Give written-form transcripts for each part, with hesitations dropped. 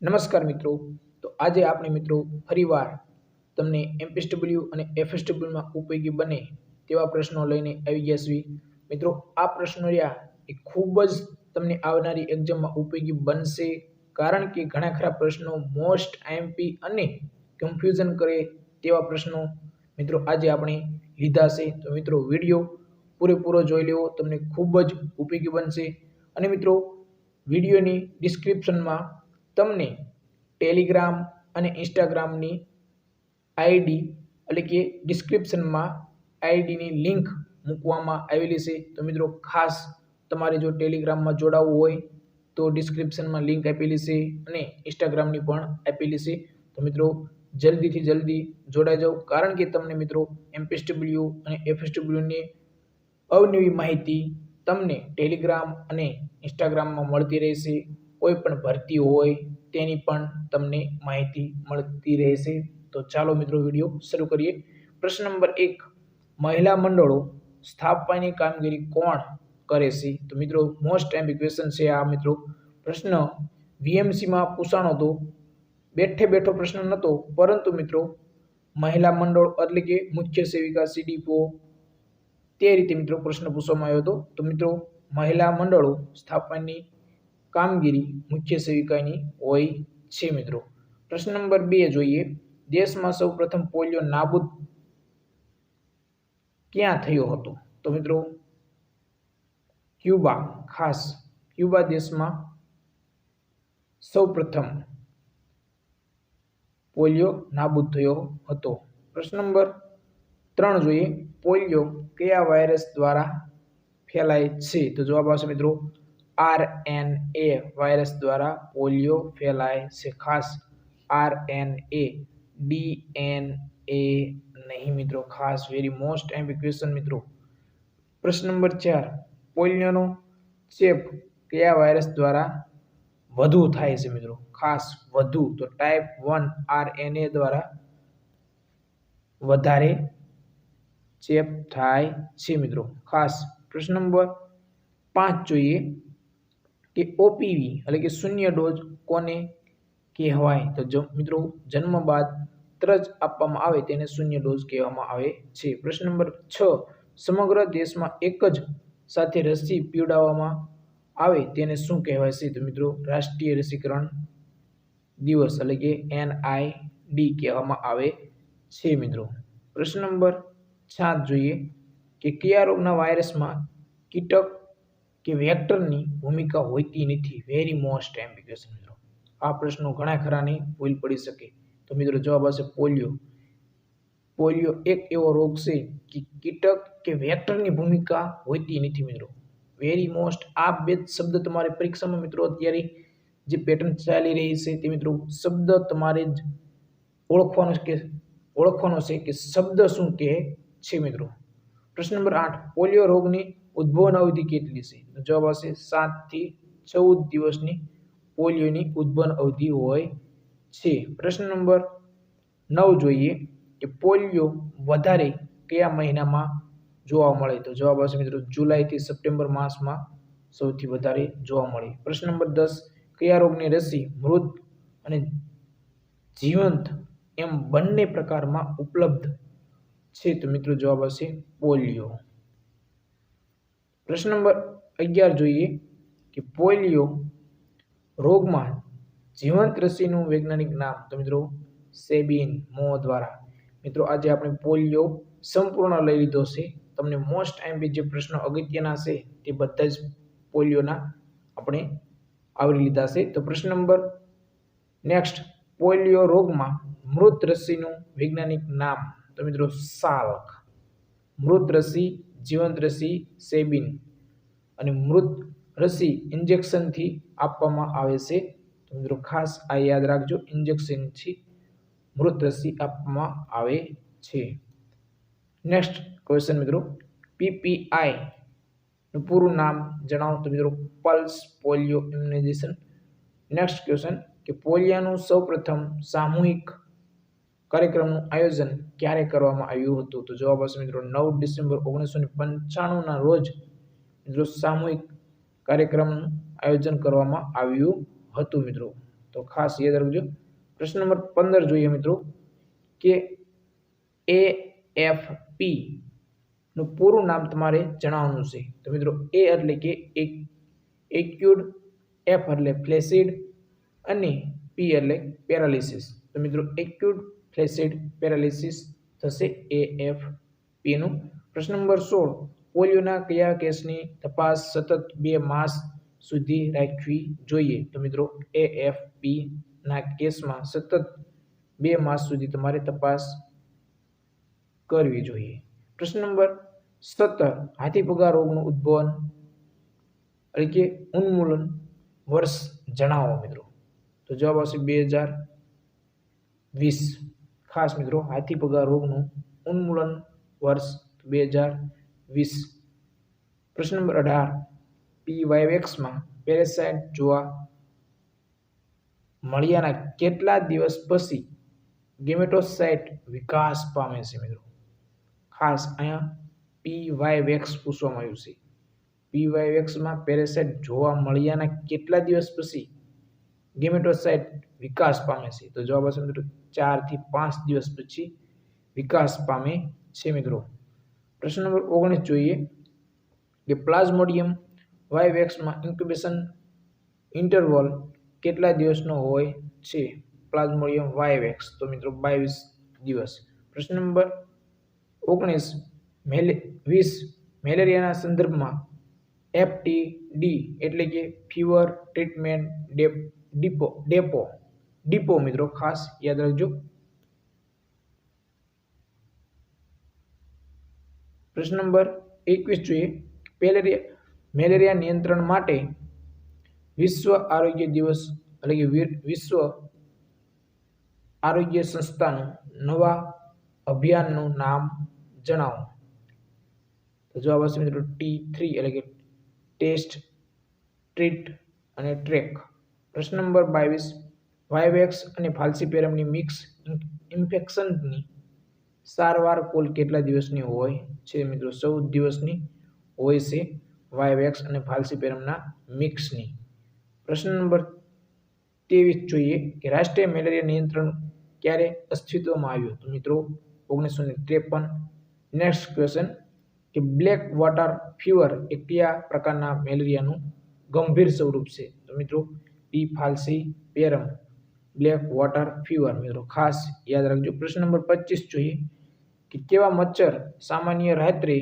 નમસ્કાર મિત્રો. તો આજે આપણે મિત્રો ફરીવાર તમને એમપીએસડબલ્યુ અને એફએસડબલ્યુમાં ઉપયોગી બને તેવા પ્રશ્નો લઈને આવી ગયા છીએ. મિત્રો આ પ્રશ્નો રહ્યા એ ખૂબ જ તમને આવનારી એક્ઝામમાં ઉપયોગી બનશે, કારણ કે ઘણા ખરા પ્રશ્નો મોસ્ટ આઈએમપી અને કન્ફ્યુઝન કરે તેવા પ્રશ્નો મિત્રો આજે આપણે લીધા છે. તો મિત્રો વિડીયો પૂરેપૂરો જોઈ લેવો, તમને ખૂબ જ ઉપયોગી બનશે. અને મિત્રો વિડીયોની ડિસ્ક્રિપ્શનમાં તમને ટેલિગ્રામ અને ઇન્સ્ટાગ્રામની આઈડી એટલે કે ડિસ્ક્રિપ્શનમાં આઈડીની લિંક મૂકવામાં આવેલી છે. તો મિત્રો ખાસ તમારે જો ટેલિગ્રામમાં જોડાવવું હોય તો ડિસ્ક્રિપ્શનમાં લિંક આપેલી છે અને ઇન્સ્ટાગ્રામની પણ આપેલી છે. તો મિત્રો જલ્દીથી જલ્દી જોડાઈ જાઓ, કારણ કે તમને મિત્રો એમપીએસડબલ્યુ અને એફએસડબલ્યુની અવનવી માહિતી તમને ટેલિગ્રામ અને ઇન્સ્ટાગ્રામમાં મળતી રહેશે. કોઈ પણ ભરતી હોય તેની પણ તમને માહિતી મળતી રહેશે. તો ચાલો મિત્રો વિડીયો શરૂ કરીએ. પ્રશ્ન નંબર 1, મહિલા મંડળો સ્થાપવાની કામગીરી કોણ કરે છે? તો મિત્રો મોસ્ટ એમ્પી ક્વેશ્ચન છે આ. મિત્રો પ્રશ્ન વીએમસીમાં પૂછાણો હતો, બેઠો પ્રશ્ન નહોતો, પરંતુ મિત્રો મહિલા મંડળ એટલે કે મુખ્ય સેવિકા સીડીપીઓ તે રીતે મિત્રો પ્રશ્ન પૂછવામાં આવ્યો હતો. તો મિત્રો મહિલા મંડળો સ્થાપવાની કામગીરી મુખ્ય સેવિકાની હોય છે. મિત્રો પ્રશ્ન નંબર 2 જોઈએ, દેશમાં સૌ પ્રથમ પોલિયો નાબૂદ ક્યાં થયો હતો? તો મિત્રો ક્યુબા, ખાસ ક્યુબા દેશમાં સૌ પ્રથમ પોલિયો નાબૂદ થયો હતો. પ્રશ્ન નંબર 3 જોઈએ, પોલિયો કયા વાયરસ દ્વારા ફેલાય છે? તો જવાબ આવશે મિત્રો આરએનએ વાયરસ દ્વારા પોલિયો ફેલાય છે. ખાસ આરએનએ, ડીએનએ નહીં મિત્રો. ખાસ વેરી મોસ્ટ એમ્પી ક્વેશ્ચન મિત્રો. પ્રશ્ન નંબર 4, પોલિયોનો ચેપ કયા વાયરસ દ્વારા વધુ થાય છે? મિત્રો ખાસ વધુ તો ટાઈપ 1 આરએનએ દ્વારા વધારે ચેપ થાય છે. મિત્રો ખાસ પ્રશ્ન નંબર 5 જોઈએ કે ઓપીવી એટલે કે શૂન્ય ડોઝ કોને કહેવાય? તો મિત્રો જન્મ બાદ તરત આપવામાં આવે તેને શૂન્ય ડોઝ કહેવામાં આવે છે. પ્રશ્ન નંબર 6, સમગ્ર દેશમાં એક જ સાથે રસી પીવડાવવામાં આવે તેને શું કહેવાય છે? તો મિત્રો રાષ્ટ્રીય રસીકરણ દિવસ એટલે કે એનઆઈડી કહેવામાં આવે છે. મિત્રો પ્રશ્ન નંબર 7 જોઈએ કે કયા રોગના વાયરસમાં કીટક કે વેક્ટરની ભૂમિકા હોતી નથી? વેરી મોસ્ટ એમ્પી ક્વેશ્ચન મિત્રો. આ પ્રશ્નો ઘણા ખરાને ભૂલ પડી શકે. તો મિત્રો જવાબ આવશે પોલિયો. પોલિયો એક એવો રોગ છે કે કીટક કે વેક્ટરની ભૂમિકા હોતી નથી. મિત્રો વેરી મોસ્ટ આ બે શબ્દ તમારે પરીક્ષામાં મિત્રો અત્યારે જે પેટર્ન ચાલી રહી છે તે મિત્રો શબ્દ તમારે જ ઓળખવાનો છે કે શબ્દ શું કહે છે. મિત્રો પ્રશ્ન નંબર 8, પોલિયો રોગની ઉદ્ભવન અવધિ કેટલી છે? તો જવાબ આવશે 7 થી 14 દિવસની પોલિયોની ઉદ્ભવન અવધિ હોય છે. પ્રશ્ન નંબર 9 જોઈએ કે પોલિયો વધારે કયા મહિનામાં જોવા મળે? તો જવાબ આવશે મિત્રો જુલાઈ થી સપ્ટેમ્બર માસમાં સૌથી વધારે જોવા મળે. પ્રશ્ન નંબર 10, કયા રોગની રસી મૃત અને જીવંત એમ બંને પ્રકારમાં ઉપલબ્ધ છે? તો મિત્રો જવાબ આવશે પોલિયો. પ્રશ્ન નંબર 11 જોઈએ કે પોલિયો રોગમાં જીવંત રસીનું વૈજ્ઞાનિક નામ? તો મિત્રો સેબિન મો દ્વારા. મિત્રો આજે આપણે પોલિયો સંપૂર્ણ લઈ લીધો છે. તમને મોસ્ટ આઈએમપી જે પ્રશ્નો અગત્યના છે તે બધા જ પોલિયોના આપણે આવરી લીધા છે. તો પ્રશ્ન નંબર નેક્સ્ટ, પોલિયો રોગમાં મૃત રસીનું વૈજ્ઞાનિક નામ? તો મિત્રો સાલ્ક. મૃત રસી, જીવંત રસી સેબિન, અને મૃત રસી ઇન્જેક્શનથી આપવામાં આવે છે. તો મિત્રો ખાસ આ યાદ રાખજો, ઇન્જેક્શનથી મૃત રસી આપવામાં આવે છે. નેક્સ્ટ ક્વેશ્ચન મિત્રો, પીપીઆઈ નું પૂરું નામ જણાવો? તો મિત્રો pulse polio immunisation. Next question કે પોલિયોનું સૌપ્રથમ સામૂહિક કાર્યક્રમનું આયોજન ક્યારે કરવામાં આવ્યું હતું? તો જવાબ આવશે મિત્રો 9 ડિસેમ્બર 1995ના રોજ મિત્રો સામૂહિક કાર્યક્રમનું આયોજન કરવામાં આવ્યું હતું. મિત્રો તો ખાસ યાદ રાખજો. પ્રશ્ન નંબર 15 જોઈએ મિત્રો કે AFP નું પૂરું નામ તમારે જણાવવાનું છે. તો મિત્રો એ એટલે કે એક્યુટ, એફ એટલે ફ્લેસિડ અને પી એટલે પેરાલિસિસ. તો મિત્રો એક્યુટ ફ્લેસિડ પેરાલિસિસ થશે AFP નું. પ્રશ્ન નંબર 16 પોલિયોના કયા કેસની તપાસ સતત 2 માસ સુધી રાખવી જોઈએ? તો મિત્રો AFP ના કેસમાં સતત 2 માસ સુધી તમારે તપાસ કરવી જોઈએ. પ્રશ્ન નંબર 17 હાથીપગા રોગનું ઉદ્ભવન એટલે કે ઉન્મૂલન વર્ષ જણાવો મિત્રો. તો જવાબ આવશે 2020. ખાસ મિત્રો હાથીપગા રોગનું ઉન્મૂલન વર્ષ 2020. પ્રશ્ન નંબર 18 PYX-માં પેરાસાઇટ જોવા મળ્યાના કેટલા દિવસ પછી ગેમેટોસાઇટ વિકાસ પામે છે મિત્રો? ખાસ અહીંયા PYX પૂછવામાં આવ્યું છે. PYX-માં પેરાસાઇટ જોવા મળ્યાના કેટલા દિવસ પછી ગેમેટોસાઇટ વિકાસ પામે છે? તો જવાબ આવશે મિત્રો 4 થી 5 દિવસ પછી વિકાસ પામે છે મિત્રો. પ્રશ્ન નંબર 19 જોઈએ કે પ્લાઝ્મોડિયમ વાયવેક્સમાં ઇન્ક્યુબેશન ઇન્ટરવલ કેટલા દિવસનો હોય છે? પ્લાઝ્મોડિયમ વાયવેક્સ તો મિત્રો 22 દિવસ. પ્રશ્ન નંબર 19 મેલેરિયાના સંદર્ભમાં FTD એટલે કે ફીવર ટ્રીટમેન્ટ ડિપો મિત્રો ખાસ યાદ રાખજો. પ્રશ્ન નંબર 21 જોઈએ મેલેરિયા નિયંત્રણ માટે વિશ્વ આરોગ્ય દિવસ એટલે કે વિશ્વ આરોગ્ય સંસ્થાનું નવા અભિયાનનું નામ જણાવો. તો જવાબ આવશે મિત્રો T3 એટલે કે ટેસ્ટ, ટ્રીટ અને ટ્રેક. પ્રશ્ન નંબર 22 વાયવેક્સ અને ફાલ્સીપેરમની મિક્સ ઇન્ફેક્શનની સારવાર કુલ કેટલા દિવસની હોય છે મિત્રો? 14 દિવસની હોય છે વાયવેક્સ અને ફાલ્સીપેરમના મિક્સની. પ્રશ્ન નંબર 23 જોઈએ કે રાષ્ટ્રીય મેલેરિયા નિયંત્રણ ક્યારે અસ્તિત્વમાં આવ્યું? તો મિત્રો 1953. નેક્સ્ટ ક્વેશ્ચન કે બ્લેક વોટર ફીવર એ કયા પ્રકારના મેલેરિયાનું ગંભીર સ્વરૂપ છે? તો મિત્રો D falciparum black water fever મિત્રો ખાસ યાદ રાખજો. પ્રશ્ન નંબર 25 જોઈએ કે કેવા મચ્છર સામાન્ય રાત્રે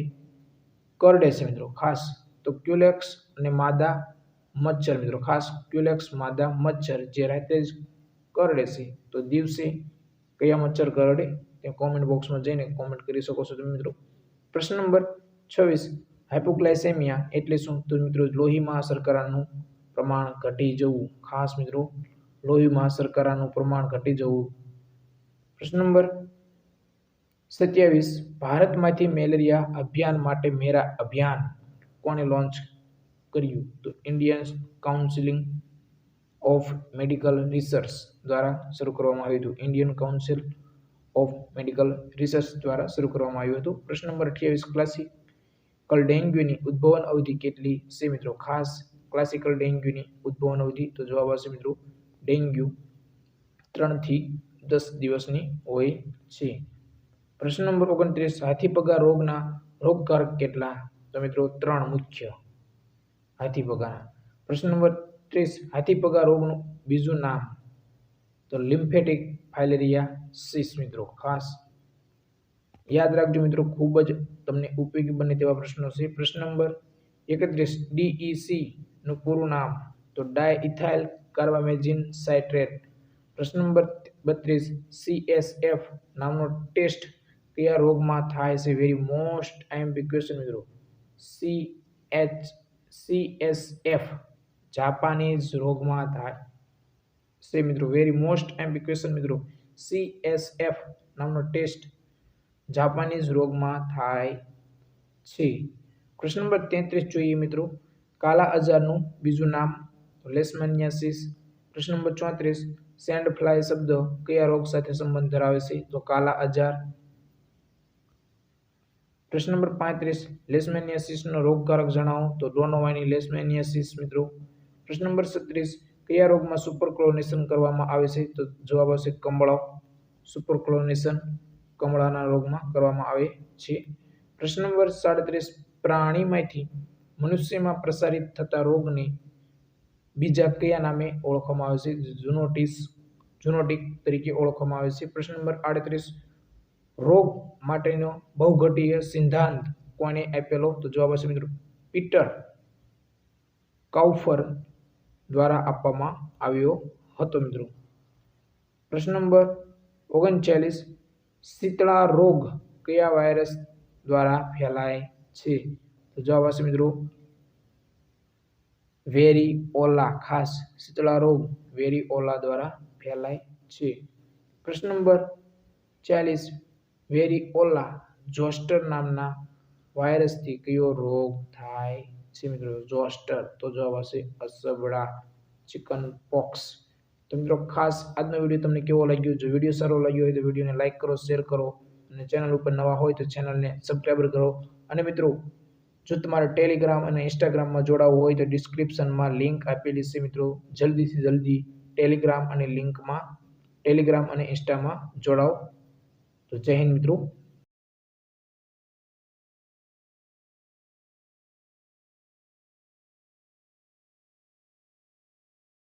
કરડે છે મિત્રો? ખાસ તો ક્યુલેક્સ અને માદા મચ્છર મિત્રો ખાસ ક્યુલેક્સ માદા મચ્છર જે રાત્રે જ કરડે છે. તો દિવસે કયા મચ્છર કરડે તે કોમેન્ટ બોક્સમાં જઈને કોમેન્ટ કરી શકો છો તમે મિત્રો. પ્રશ્ન નંબર 26 હાઇપોગ્લાયસેમિયા એટલે શું? તો મિત્રો લોહીમાં શર્કરાનું પ્રમાણ ઘટી જવું. ખાસ મિત્રો લોહીમાં શર્કરાનું પ્રમાણ ઘટી જવું. પ્રશ્ન નંબર 27 ભારતમાંથી મેલેરિયા અભિયાન માટે મેરા અભિયાન કોને લોન્ચ કર્યું? તો Indian council of medical research દ્વારા શરૂ કરવામાં આવ્યું હતું. Indian council of medical research દ્વારા શરૂ કરવામાં આવ્યું હતું. પ્રશ્ન નંબર 28 ક્લાસિકલ ડેન્ગ્યુની ઉદ્ભવન અવધિ કેટલી છે મિત્રો? ખાસ ક્લાસિકલ ડેન્ગ્યુની ઉદ્ભવન અવધિ તો જવાબ આવશે મિત્રો ડેન્ગ્યુ 3 થી 10 દિવસની હોય છે. પ્રશ્ન નંબર 29 હાથીપગા રોગના રોગકારક કેટલા? તો મિત્રો 3 મુખ્ય હાથીપગાના. પ્રશ્ન નંબર 30 હાથીપગા રોગનું બીજું નામ? તો લિમ્ફેટિક ફાઇલેરિયાસિસ મિત્રો ખાસ યાદ રાખજો મિત્રો, ખૂબ જ તમને ઉપયોગી બને તેવા પ્રશ્નો છે. પ્રશ્ન નંબર 31 DEC નું પૂરું નામ? તો ડાયઇથાઇલ કાર્બામેઝિન સાઇટ્રેટ. પ્રશ્ન નંબર 32 CSF નામનો ટેસ્ટ કયા રોગમાં થાય છે? વેરી મોસ્ટ આઈએમપી ક્વેશ્ચન મિત્રો. CSF જાપાનીઝ રોગમાં થાય છે મિત્રો. વેરી મોસ્ટ આઈએમપી ક્વેશ્ચન મિત્રો. CSF નામનો ટેસ્ટ જાપાનીઝ રોગમાં થાય છે. પ્રશ્ન નંબર 33 જોઈએ મિત્રો કાલા અજારનું બીજું નામ? લેશમેનિયાસિસ. પ્રશ્ન નંબર 34 સેન્ડ ફ્લાય શબ્દ કયા રોગ સાથે સંબંધ ધરાવે છે? તો કાલા અજાર. પ્રશ્ન નંબર 35 લેશમેનિયાસિસનો રોગકારક જણાવો? તો ડોનોવાની લેશમેનિયાસિસ મિત્રો. પ્રશ્ન નંબર 36 કયા રોગમાં સુપરક્લોનેશન કરવામાં આવે છે? તો જવાબ આવશે કમળો. સુપરક્લોનેશન કમળાના રોગમાં કરવામાં આવે છે. પ્રશ્ન નંબર 37 પ્રાણીમાંથી મનુષ્યમાં પ્રસારિત થતા રોગને બીજા કયા નામે ઓળખવામાં આવે છે? ઝૂનોટિક તરીકે ઓળખવામાં આવે છે. પ્રશ્ન નંબર 38 રોગ માટેનો બહુઘટીય સિદ્ધાંત કોણે આપેલો? તો જવાબ આવશે મિત્રો પીટર કાઉફર દ્વારા આપવામાં આવ્યો હતો મિત્રો. પ્રશ્ન નંબર 39 શીતળા રોગ કયા વાયરસ દ્વારા ફેલાય છે? તો જવાબ આવશે મિત્રો વેરીઓલા. ખાસ શીતળા રોગ વેરીઓલા દ્વારા ફેલાય છે. પ્રશ્ન નંબર 40 વેરીઓલા ઝોસ્ટર નામના વાયરસથી કયો રોગ થાય છે મિત્રો? ઝોસ્ટર. તો જવાબ આવશે અસબડા ચિકન પોક્સ. તો મિત્રો ખાસ આજનો વિડીયો તમને કેવો લાગ્યો? જો વિડીયો સારો લાગ્યો હોય તો વિડીયોને લાઇક કરો, શેર કરો અને ચેનલ ઉપર નવા હોય તો ચેનલને સબસ્ક્રાઈબર કરો. અને મિત્રો જો તમારે ટેલિગ્રામ અને ઇન્સ્ટાગ્રામમાં જોડાવવું હોય તો ડિસ્ક્રિપ્શનમાં લિંક આપેલી છે મિત્રો. જલ્દીથી જલ્દી ટેલિગ્રામ અને ઇન્સ્ટામાં જોડાઓ. તો જય હિન્દ મિત્રો.